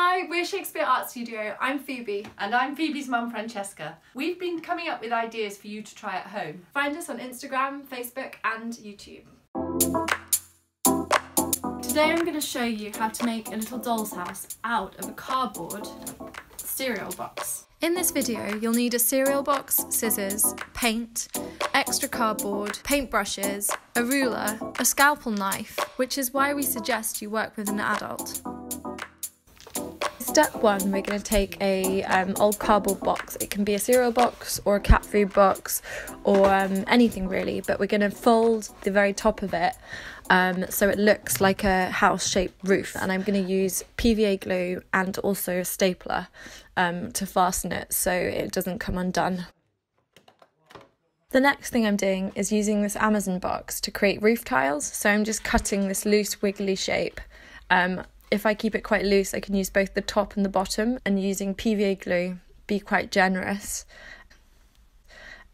Hi, we're Shakespeare Art Studio. I'm Phoebe. And I'm Phoebe's mum, Francesca. We've been coming up with ideas for you to try at home. Find us on Instagram, Facebook and YouTube. Today I'm going to show you how to make a little doll's house out of a cardboard cereal box. In this video you'll need a cereal box, scissors, paint, extra cardboard, paintbrushes, a ruler, a scalpel knife, which is why we suggest you work with an adult. Step 1, we're going to take a old cardboard box. It can be a cereal box or a cat food box or anything really, but we're going to fold the very top of it so it looks like a house-shaped roof, and I'm going to use PVA glue and also a stapler to fasten it so it doesn't come undone. The next thing I'm doing is using this Amazon box to create roof tiles, so I'm just cutting this loose wiggly shape. If I keep it quite loose, I can use both the top and the bottom, and using PVA glue, be quite generous.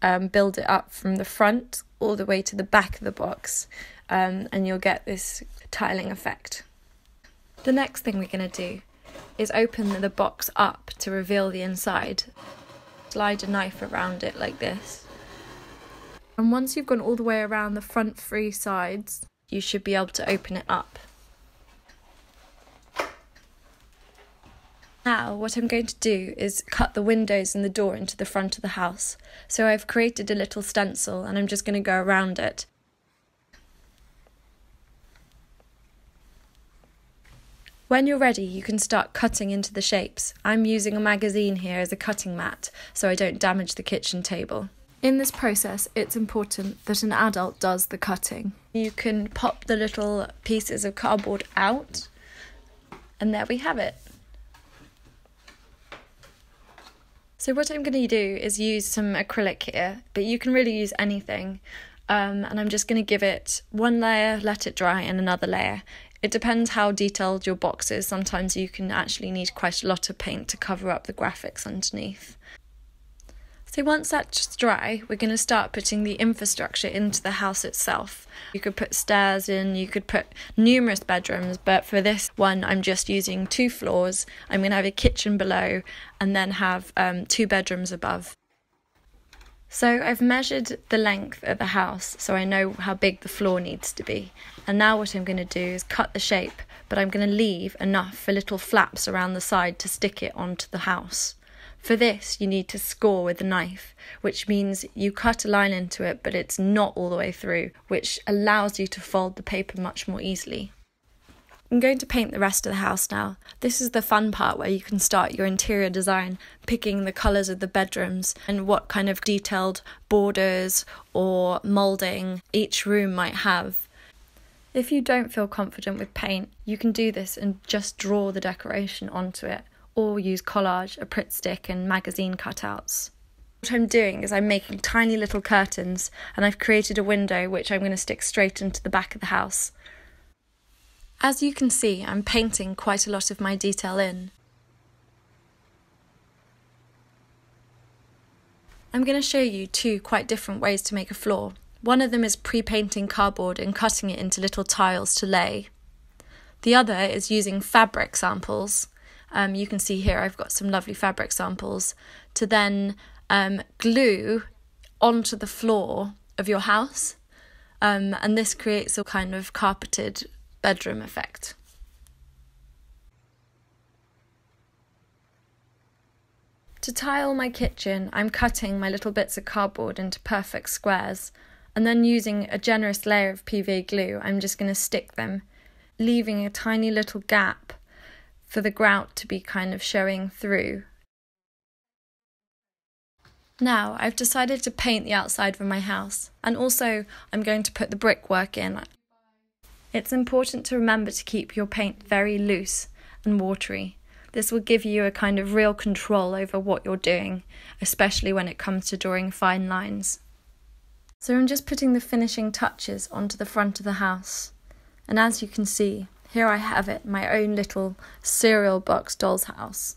Build it up from the front all the way to the back of the box, and you'll get this tiling effect. The next thing we're going to do is open the box up to reveal the inside. Slide a knife around it like this. And once you've gone all the way around the front 3 sides, you should be able to open it up. Now what I'm going to do is cut the windows and the door into the front of the house. So I've created a little stencil and I'm just going to go around it. When you're ready, you can start cutting into the shapes. I'm using a magazine here as a cutting mat so I don't damage the kitchen table. In this process, it's important that an adult does the cutting. You can pop the little pieces of cardboard out, and there we have it. So what I'm going to do is use some acrylic here, but you can really use anything. And I'm just going to give it one layer, let it dry, and another layer. It depends how detailed your box is. Sometimes you can actually need quite a lot of paint to cover up the graphics underneath. So once that's dry, we're going to start putting the infrastructure into the house itself. You could put stairs in, you could put numerous bedrooms, but for this one I'm just using 2 floors. I'm going to have a kitchen below and then have 2 bedrooms above. So I've measured the length of the house so I know how big the floor needs to be. And now what I'm going to do is cut the shape, but I'm going to leave enough for little flaps around the side to stick it onto the house. For this, you need to score with a knife, which means you cut a line into it, but it's not all the way through, which allows you to fold the paper much more easily. I'm going to paint the rest of the house now. This is the fun part where you can start your interior design, picking the colours of the bedrooms and what kind of detailed borders or moulding each room might have. If you don't feel confident with paint, you can do this and just draw the decoration onto it, or use collage, a Pritt stick and magazine cutouts. What I'm doing is I'm making tiny little curtains, and I've created a window which I'm going to stick straight into the back of the house. As you can see, I'm painting quite a lot of my detail in. I'm going to show you 2 quite different ways to make a floor. One of them is pre-painting cardboard and cutting it into little tiles to lay. The other is using fabric samples. You can see here I've got some lovely fabric samples to then glue onto the floor of your house, and this creates a kind of carpeted bedroom effect. To tile my kitchen, I'm cutting my little bits of cardboard into perfect squares, and then using a generous layer of PVA glue, I'm just going to stick them, leaving a tiny little gap for the grout to be kind of showing through. Now I've decided to paint the outside of my house, and also I'm going to put the brickwork in. It's important to remember to keep your paint very loose and watery. This will give you a kind of real control over what you're doing, especially when it comes to drawing fine lines. So I'm just putting the finishing touches onto the front of the house, and as you can see, here I have it, my own little cereal box doll's house.